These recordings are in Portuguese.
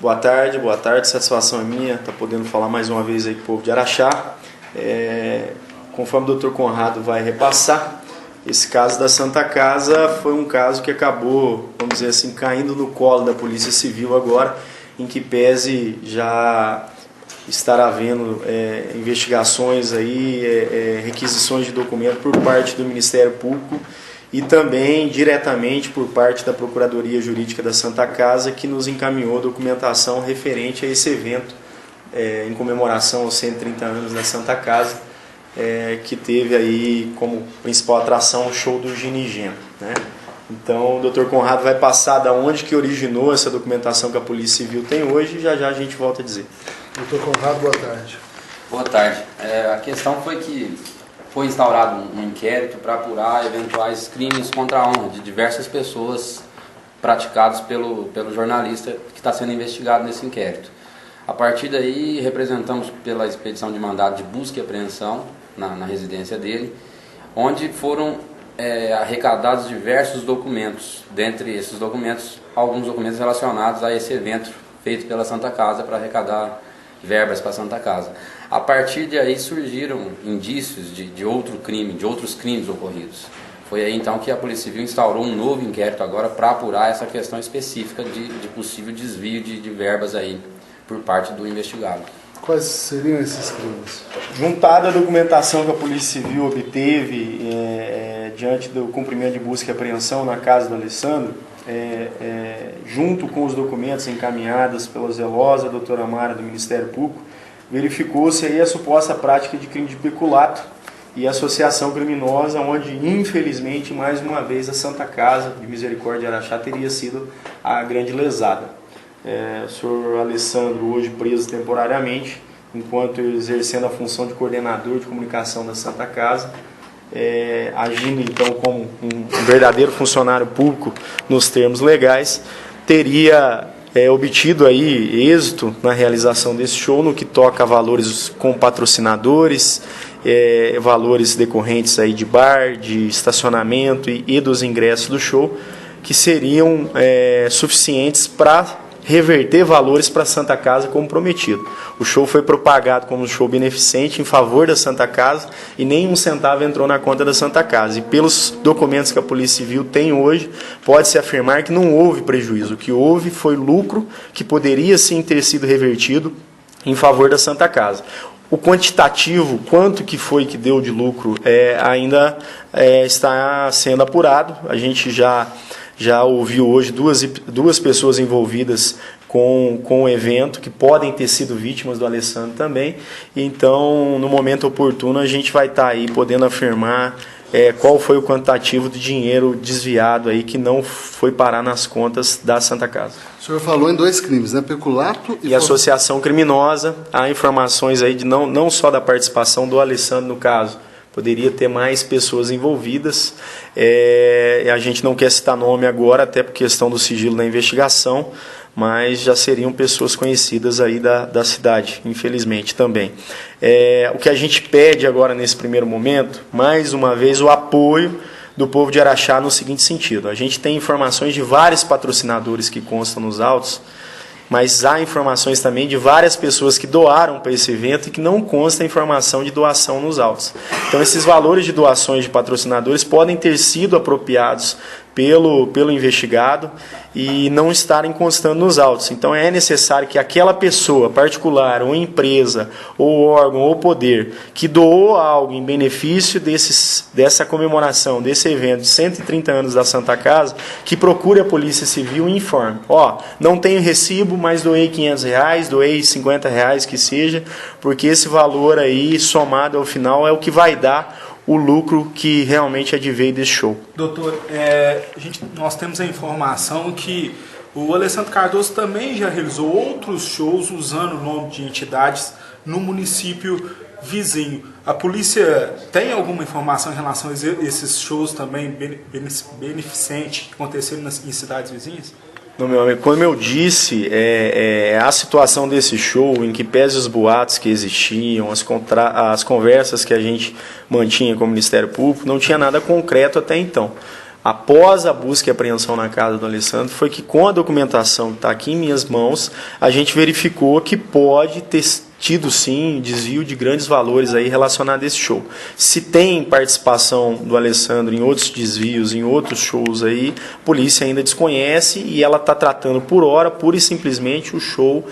Boa tarde, satisfação é minha estar podendo falar mais uma vez aí com o povo de Araxá. Conforme o Dr. Conrado vai repassar, esse caso da Santa Casa foi um caso que acabou, vamos dizer assim, caindo no colo da Polícia Civil agora, em que pese já estar havendo investigações aí, requisições de documento por parte do Ministério Público e também diretamente por parte da Procuradoria Jurídica da Santa Casa, que nos encaminhou documentação referente a esse evento em comemoração aos 130 anos da Santa Casa, que teve aí como principal atração o show do Ginigeno, né? Então o Dr. Conrado vai passar da onde que originou essa documentação que a Polícia Civil tem hoje e já a gente volta a dizer. Dr. Conrado, boa tarde. Boa tarde. A questão foi que foi instaurado um inquérito para apurar eventuais crimes contra a honra de diversas pessoas praticados pelo jornalista que está sendo investigado nesse inquérito. A partir daí, representamos pela expedição de mandado de busca e apreensão na residência dele, onde foram arrecadados diversos documentos. Dentre esses documentos, alguns documentos relacionados a esse evento feito pela Santa Casa para arrecadar verbas para a Santa Casa. A partir daí surgiram indícios de outros crimes ocorridos. Foi aí então que a Polícia Civil instaurou um novo inquérito agora para apurar essa questão específica de possível desvio de verbas aí por parte do investigado. Quais seriam esses crimes? Juntada a documentação que a Polícia Civil obteve diante do cumprimento de busca e apreensão na casa do Alessandro, junto com os documentos encaminhados pela zelosa doutora Mara do Ministério Público, verificou-se aí a suposta prática de crime de peculato e associação criminosa, onde infelizmente mais uma vez a Santa Casa de Misericórdia de Araxá teria sido a grande lesada. O senhor Alessandro, hoje preso temporariamente, enquanto exercendo a função de coordenador de comunicação da Santa Casa, agindo então como um verdadeiro funcionário público nos termos legais, teria obtido aí êxito na realização desse show no que toca a valores com patrocinadores, valores decorrentes aí de bar, de estacionamento e dos ingressos do show, que seriam suficientes para reverter valores para a Santa Casa como prometido. O show foi propagado como um show beneficente em favor da Santa Casa e nem um centavo entrou na conta da Santa Casa. E pelos documentos que a Polícia Civil tem hoje, pode-se afirmar que não houve prejuízo. O que houve foi lucro que poderia sim ter sido revertido em favor da Santa Casa. O quantitativo, quanto que foi que deu de lucro, ainda está sendo apurado. A gente já ouviu hoje duas pessoas envolvidas com o evento, que podem ter sido vítimas do Alessandro também. Então, no momento oportuno, a gente vai estar aí podendo afirmar qual foi o quantitativo de dinheiro desviado aí que não foi parar nas contas da Santa Casa. O senhor falou em dois crimes, né? Peculato e associação criminosa. Há informações aí de não só da participação do Alessandro no caso, poderia ter mais pessoas envolvidas. A gente não quer citar nome agora, até por questão do sigilo da investigação, mas já seriam pessoas conhecidas aí da cidade, infelizmente também. O que a gente pede agora nesse primeiro momento, mais uma vez, o apoio do povo de Araxá no seguinte sentido. A gente tem informações de vários patrocinadores que constam nos autos, mas há informações também de várias pessoas que doaram para esse evento e que não consta a informação de doação nos autos. Então, esses valores de doações de patrocinadores podem ter sido apropriados pelo investigado e não estarem constando nos autos. Então, é necessário que aquela pessoa particular, ou empresa, ou órgão, ou poder, que doou algo em benefício dessa comemoração, desse evento de 130 anos da Santa Casa, que procure a Polícia Civil e informe. Não tenho recibo, mas doei R$500, doei R$50, que seja, porque esse valor aí, somado ao final, é o que vai dar o lucro que realmente adveio desse show. Doutor, nós temos a informação que o Alessandro Cardoso também já realizou outros shows usando o nome de entidades no município vizinho. A polícia tem alguma informação em relação a esses shows também beneficentes que aconteceram em cidades vizinhas? Não, meu amigo, como eu disse, a situação desse show, em que pese os boatos que existiam, as conversas que a gente mantinha com o Ministério Público, não tinha nada concreto até então. após a busca e apreensão na casa do Alessandro, foi que com a documentação que está aqui em minhas mãos, a gente verificou que pode ter tido sim desvio de grandes valores aí relacionado a esse show. Se tem participação do Alessandro em outros desvios, em outros shows aí, a polícia ainda desconhece e ela está tratando por hora, pura e simplesmente, o show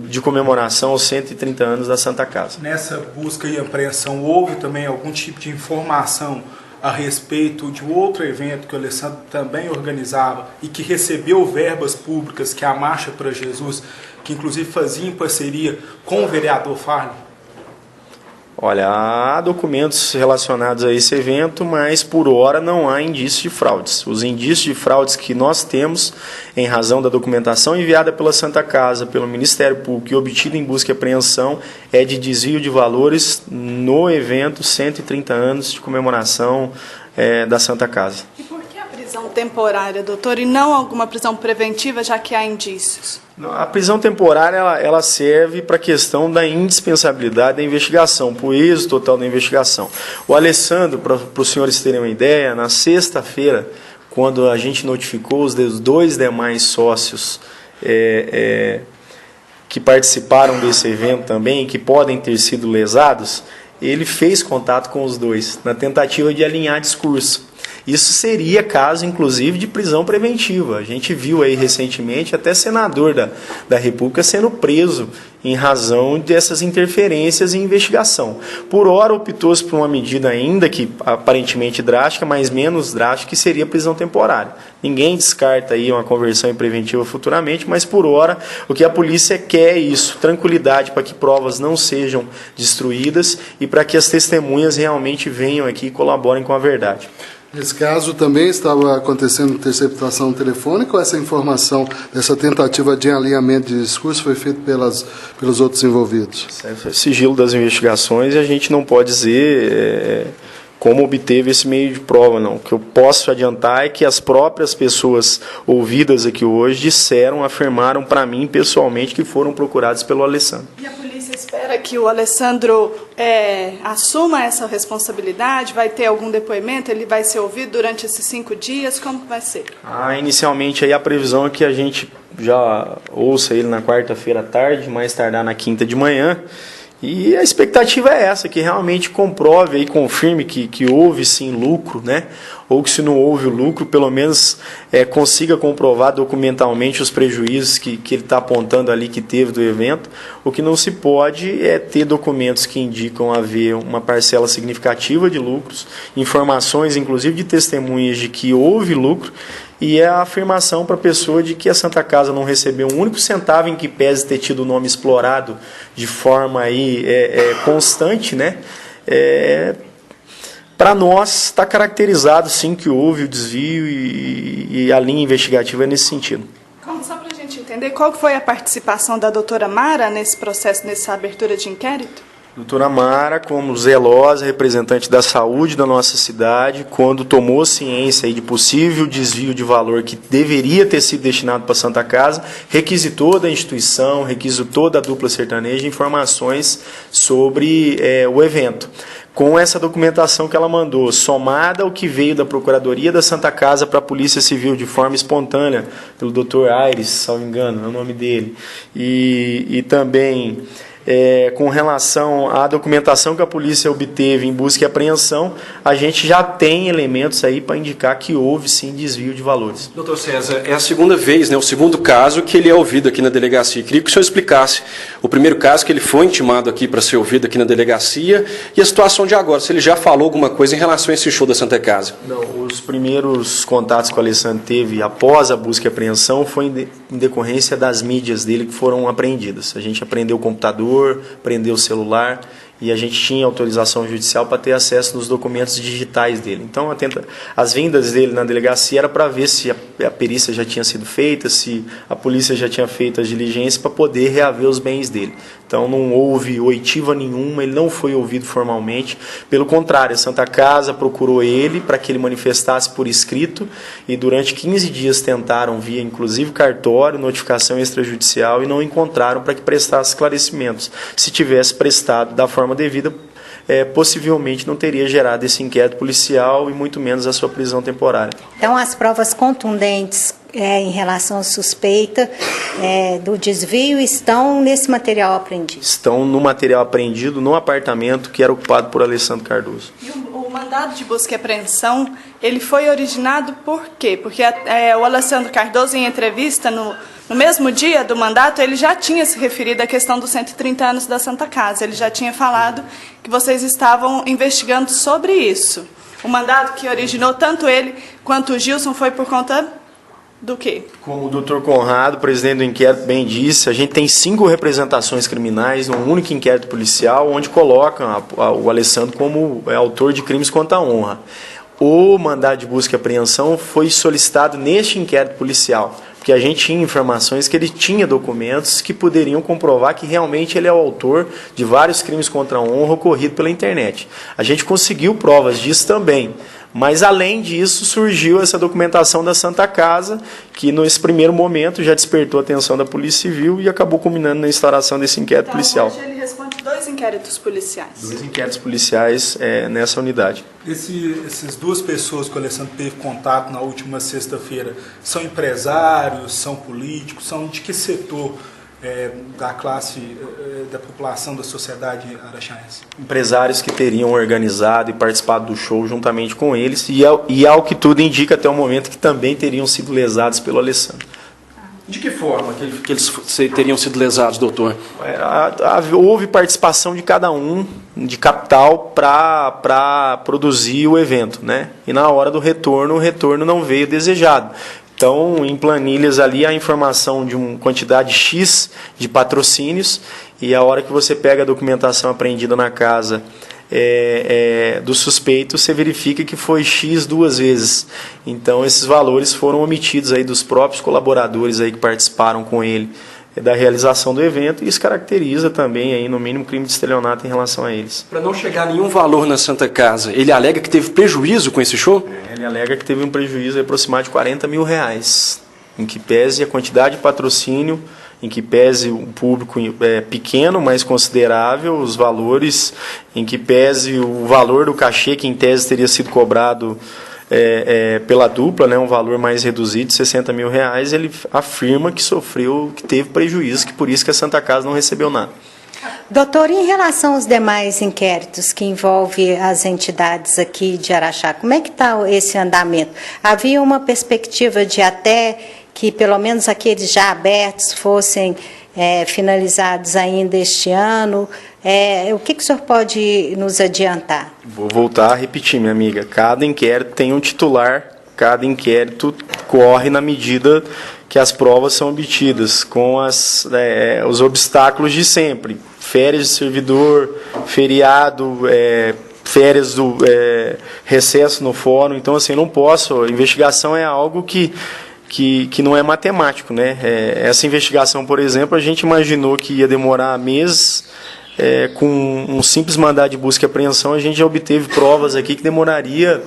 de comemoração aos 130 anos da Santa Casa. Nessa busca e apreensão, houve também algum tipo de informação a respeito de outro evento que o Alessandro também organizava e que recebeu verbas públicas, que é a Marcha para Jesus, que inclusive fazia em parceria com o vereador Farley? Olha, há documentos relacionados a esse evento, mas por hora não há indícios de fraudes. Os indícios de fraudes que nós temos, em razão da documentação enviada pela Santa Casa, pelo Ministério Público e obtida em busca e apreensão, é de desvio de valores no evento 130 anos de comemoração da Santa Casa. E por que a prisão temporária, doutor, e não alguma prisão preventiva, já que há indícios? A prisão temporária ela serve para a questão da indispensabilidade da investigação, para o êxito total da investigação. O Alessandro, para os senhores terem uma ideia, na sexta-feira, quando a gente notificou os dois demais sócios que participaram desse evento também, que podem ter sido lesados, ele fez contato com os dois, na tentativa de alinhar discurso. Isso seria caso, inclusive, de prisão preventiva. A gente viu aí recentemente até senador da República sendo preso em razão dessas interferências em investigação. Por hora, optou-se por uma medida ainda que aparentemente drástica, mas menos drástica, que seria prisão temporária. Ninguém descarta aí uma conversão em preventiva futuramente, mas por hora o que a polícia quer é isso, tranquilidade para que provas não sejam destruídas e para que as testemunhas realmente venham aqui e colaborem com a verdade. Nesse caso também estava acontecendo interceptação telefônica ou essa informação dessa tentativa de alinhamento de discurso foi feita pelos outros envolvidos? Sigilo das investigações, e a gente não pode dizer como obteve esse meio de prova, não. O que eu posso adiantar é que as próprias pessoas ouvidas aqui hoje afirmaram para mim pessoalmente que foram procurados pelo Alessandro. E a polícia espera que o Alessandro assuma essa responsabilidade? Vai ter algum depoimento? Ele vai ser ouvido durante esses 5 dias? Como vai ser? Inicialmente aí a previsão é que a gente já ouça ele na quarta-feira à tarde, mais tardar na quinta de manhã. E a expectativa é essa, que realmente comprove e confirme que houve sim lucro, né? Ou que se não houve o lucro, pelo menos consiga comprovar documentalmente os prejuízos que ele está apontando ali que teve do evento. O que não se pode é ter documentos que indicam haver uma parcela significativa de lucros, informações inclusive de testemunhas de que houve lucro, e é a afirmação para a pessoa de que a Santa Casa não recebeu um único centavo, em que pese ter tido o nome explorado de forma aí, constante, né? Para nós está caracterizado sim que houve o desvio e a linha investigativa é nesse sentido. Só para a gente entender, qual foi a participação da doutora Mara nesse processo, nessa abertura de inquérito? Doutora Mara, como zelosa representante da saúde da nossa cidade, quando tomou ciência aí de possível desvio de valor que deveria ter sido destinado para a Santa Casa, requisitou da instituição, requisitou da dupla sertaneja informações sobre o evento. Com essa documentação que ela mandou, somada ao que veio da Procuradoria da Santa Casa para a Polícia Civil de forma espontânea, pelo Dr. Aires, salvo engano, é o nome dele, e também com relação à documentação que a polícia obteve em busca e apreensão, a gente já tem elementos aí para indicar que houve sim desvio de valores. Doutor César, é a segunda vez, né, o segundo caso que ele é ouvido aqui na delegacia. Queria que o senhor explicasse o primeiro caso que ele foi intimado aqui para ser ouvido aqui na delegacia e a situação de agora, se ele já falou alguma coisa em relação a esse show da Santa Casa. Não, os primeiros contatos que o Alessandro teve após a busca e apreensão foi em decorrência das mídias dele que foram apreendidas. A gente apreendeu o computador, prendeu o celular e a gente tinha autorização judicial para ter acesso nos documentos digitais dele. Então, as vindas dele na delegacia era para ver se a perícia já tinha sido feita, se a polícia já tinha feito as diligências para poder reaver os bens dele. Então, não houve oitiva nenhuma, ele não foi ouvido formalmente. Pelo contrário, a Santa Casa procurou ele para que ele manifestasse por escrito e durante 15 dias tentaram via, inclusive, cartório, notificação extrajudicial e não encontraram para que prestasse esclarecimentos. Se tivesse prestado da forma devida, possivelmente não teria gerado esse inquérito policial e muito menos a sua prisão temporária. Então, as provas contundentes em relação à suspeita do desvio estão nesse material apreendido? Estão no material apreendido no apartamento que era ocupado por Alessandro Cardoso. E o mandado de busca e apreensão, ele foi originado por quê? Porque o Alessandro Cardoso, em entrevista, no mesmo dia do mandato, ele já tinha se referido à questão dos 130 anos da Santa Casa. Ele já tinha falado que vocês estavam investigando sobre isso. O mandato que originou tanto ele quanto o Gilson foi por conta do quê? Como o doutor Conrado, presidente do inquérito, bem disse, a gente tem 5 representações criminais num único inquérito policial, onde colocam o Alessandro como autor de crimes contra a honra. O mandado de busca e apreensão foi solicitado neste inquérito policial, porque a gente tinha informações que ele tinha documentos que poderiam comprovar que realmente ele é o autor de vários crimes contra a honra ocorridos pela internet. A gente conseguiu provas disso também. Mas, além disso, surgiu essa documentação da Santa Casa, que, nesse primeiro momento, já despertou a atenção da Polícia Civil e acabou culminando na instauração desse inquérito policial. Hoje ele responde 2 inquéritos policiais. 2 inquéritos policiais nessa unidade. Essas 2 pessoas que o Alessandro teve contato na última sexta-feira são empresários, são políticos, são de que setor da classe, da população, da sociedade araxaense? Empresários que teriam organizado e participado do show juntamente com eles e ao que tudo indica até o momento que também teriam sido lesados pelo Alessandro. De que forma que eles teriam sido lesados, doutor? Houve participação de cada um de capital para produzir o evento, né? E na hora do retorno, o retorno não veio desejado. Então, em planilhas ali, a informação de uma quantidade X de patrocínios, e a hora que você pega a documentação apreendida na casa do suspeito, você verifica que foi X 2 vezes. Então, esses valores foram omitidos aí dos próprios colaboradores aí que participaram com ele da realização do evento, e isso caracteriza também, aí, no mínimo, crime de estelionato em relação a eles. Para não chegar a nenhum valor na Santa Casa, ele alega que teve prejuízo com esse show? Ele alega que teve um prejuízo aproximado de R$40 mil, em que pese a quantidade de patrocínio, em que pese um público pequeno, mas considerável, os valores, em que pese o valor do cachê que em tese teria sido cobrado pela dupla, né, um valor mais reduzido de R$60 mil, ele afirma que que teve prejuízo, que por isso que a Santa Casa não recebeu nada. Doutor, em relação aos demais inquéritos que envolvem as entidades aqui de Araxá, como é que está esse andamento? Havia uma perspectiva de até que pelo menos aqueles já abertos fossem finalizados ainda este ano. O que o senhor pode nos adiantar? Vou voltar a repetir, minha amiga. Cada inquérito tem um titular, cada inquérito corre na medida que as provas são obtidas, com os obstáculos de sempre. Férias de servidor, feriado, férias do recesso no fórum. Então, assim, não posso. A investigação é algo que não é matemático, né? Essa investigação, por exemplo, a gente imaginou que ia demorar meses. Com um simples mandado de busca e apreensão, a gente já obteve provas aqui que demoraria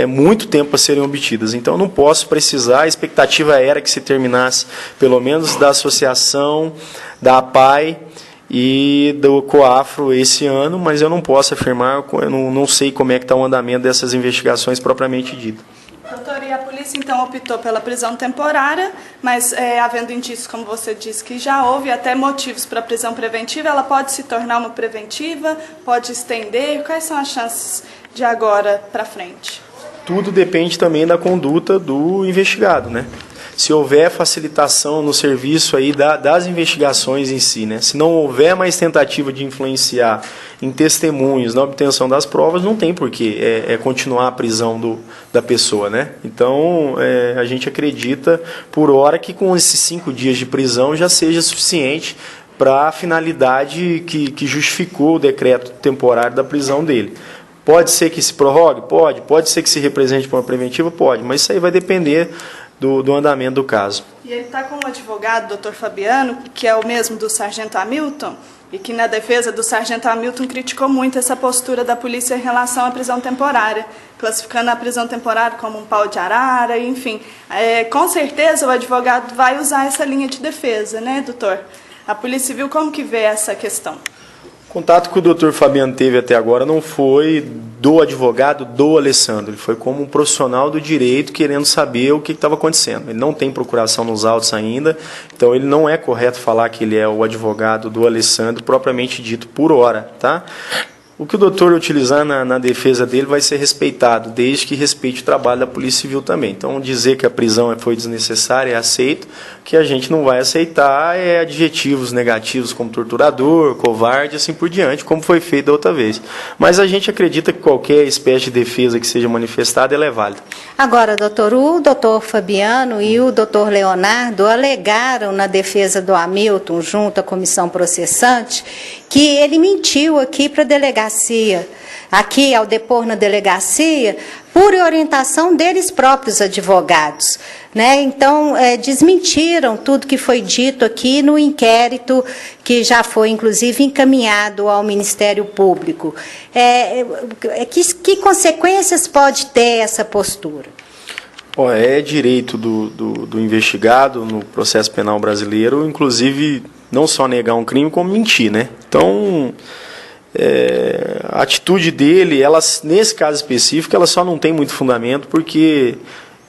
muito tempo a serem obtidas. Então, não posso precisar. A expectativa era que se terminasse, pelo menos, da associação, da APAI e do COAFRO esse ano, mas eu não posso afirmar, eu não sei como é que está o andamento dessas investigações propriamente dito. Doutor, e a polícia então optou pela prisão temporária, mas havendo indícios, como você disse, que já houve até motivos para prisão preventiva, ela pode se tornar uma preventiva, pode estender? Quais são as chances de agora para frente? Tudo depende também da conduta do investigado, né? Se houver facilitação no serviço aí das investigações em si, né? Se não houver mais tentativa de influenciar em testemunhos na obtenção das provas, não tem porquê continuar a prisão da pessoa, né? Então, a gente acredita, por hora, que com esses 5 dias de prisão já seja suficiente para a finalidade que justificou o decreto temporário da prisão dele. Pode ser que se prorrogue? Pode ser que se represente para uma preventiva? Pode, mas isso aí vai depender do andamento do caso. E ele está com um advogado, doutor Fabiano, que é o mesmo do sargento Hamilton, e que na defesa do sargento Hamilton criticou muito essa postura da polícia em relação à prisão temporária, classificando a prisão temporária como um pau de arara, enfim. Com certeza o advogado vai usar essa linha de defesa, né, doutor? A Polícia Civil como que vê essa questão? O contato que o doutor Fabiano teve até agora não foi do advogado do Alessandro, ele foi como um profissional do direito querendo saber o que estava acontecendo. Ele não tem procuração nos autos ainda, então ele não é correto falar que ele é o advogado do Alessandro propriamente dito por hora, tá? O que o doutor utilizar na defesa dele vai ser respeitado, desde que respeite o trabalho da Polícia Civil também. Então, dizer que a prisão foi desnecessária é aceito, o que a gente não vai aceitar é adjetivos negativos como torturador, covarde, assim por diante, como foi feito da outra vez. Mas a gente acredita que qualquer espécie de defesa que seja manifestada, ela é válida. Agora, doutor, o doutor Fabiano e o doutor Leonardo alegaram na defesa do Hamilton, junto à comissão processante, que ele mentiu aqui para a delegacia, aqui ao depor na delegacia, por orientação deles próprios advogados, né? Então, desmentiram tudo que foi dito aqui no inquérito, que já foi, inclusive, encaminhado ao Ministério Público. Que consequências pode ter essa postura? É direito do investigado no processo penal brasileiro, inclusive, não só negar um crime, como mentir, né? Então, a atitude dele, nesse caso específico, ela só não tem muito fundamento, porque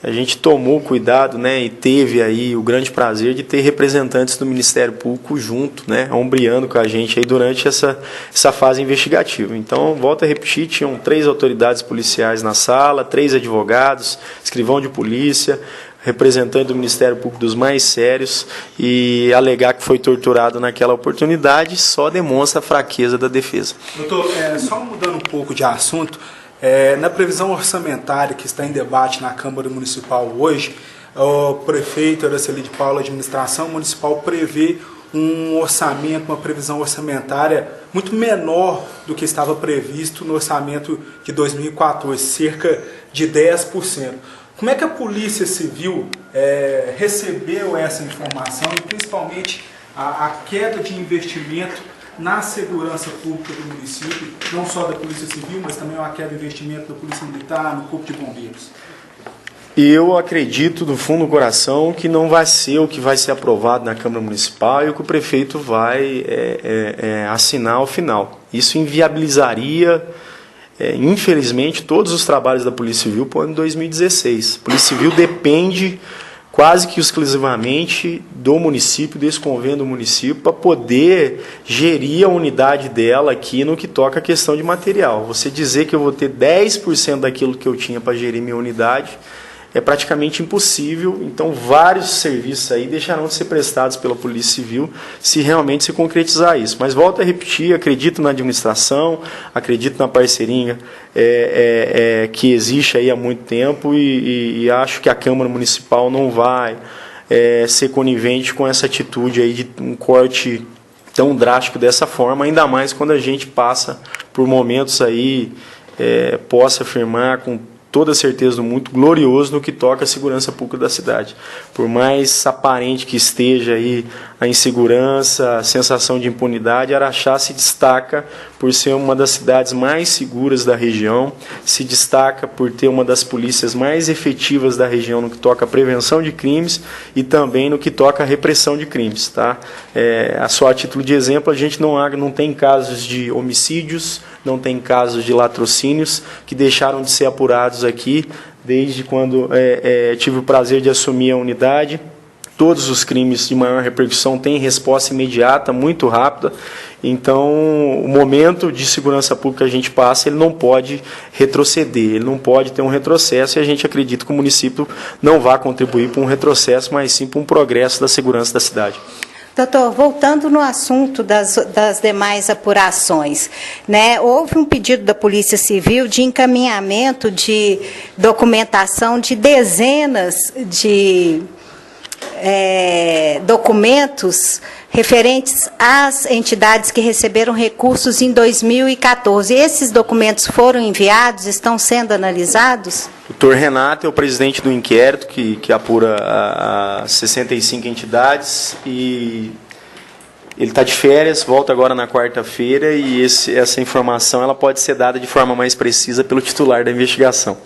a gente tomou cuidado, né, e teve aí o grande prazer de ter representantes do Ministério Público junto, né, ombreando com a gente aí durante essa fase investigativa. Então, volto a repetir, tinham 3 autoridades policiais na sala, 3 advogados, escrivão de polícia, representante do Ministério Público dos mais sérios, e alegar que foi torturado naquela oportunidade só demonstra a fraqueza da defesa. Doutor, só mudando um pouco de assunto, na previsão orçamentária que está em debate na Câmara Municipal hoje, o prefeito Araceli de Paula, a administração municipal, prevê um orçamento, uma previsão orçamentária muito menor do que estava previsto no orçamento de 2014, cerca de 10%. Como é que a Polícia Civil recebeu essa informação e, principalmente, a queda de investimento na segurança pública do município, não só da Polícia Civil, mas também uma queda de investimento da Polícia Militar, no Corpo de Bombeiros? Eu acredito, do fundo do coração, que não vai ser o que vai ser aprovado na Câmara Municipal e o que o prefeito vai assinar ao final. Isso inviabilizaria, infelizmente, todos os trabalhos da Polícia Civil para o ano 2016. A Polícia Civil depende quase que exclusivamente do município, desse convênio do município, para poder gerir a unidade dela aqui no que toca a questão de material. Você dizer que eu vou ter 10% daquilo que eu tinha para gerir minha unidade é praticamente impossível. Então, vários serviços aí deixarão de ser prestados pela Polícia Civil se realmente se concretizar isso. Mas volto a repetir, acredito na administração, acredito na parceria que existe aí há muito tempo e acho que a Câmara Municipal não vai ser conivente com essa atitude aí de um corte tão drástico dessa forma, ainda mais quando a gente passa por momentos aí, posso afirmar com toda certeza do mundo, glorioso no que toca a segurança pública da cidade. Por mais aparente que esteja aí a insegurança, a sensação de impunidade, Araxá se destaca por ser uma das cidades mais seguras da região, se destaca por ter uma das polícias mais efetivas da região no que toca a prevenção de crimes e também no que toca a repressão de crimes. Tá? Só a título de exemplo, a gente não tem casos de homicídios, não tem casos de latrocínios que deixaram de ser apurados aqui desde quando tive o prazer de assumir a unidade. Todos os crimes de maior repercussão têm resposta imediata, muito rápida. Então, o momento de segurança pública que a gente passa, ele não pode retroceder, ele não pode ter um retrocesso, e a gente acredita que o município não vai contribuir para um retrocesso, mas sim para um progresso da segurança da cidade. Doutor, voltando no assunto das demais apurações, né, houve um pedido da Polícia Civil de encaminhamento de documentação de dezenas de documentos referentes às entidades que receberam recursos em 2014. Esses documentos foram enviados, estão sendo analisados? O doutor Renato é o presidente do inquérito que apura as 65 entidades e ele está de férias, volta agora na quarta-feira e essa informação ela pode ser dada de forma mais precisa pelo titular da investigação.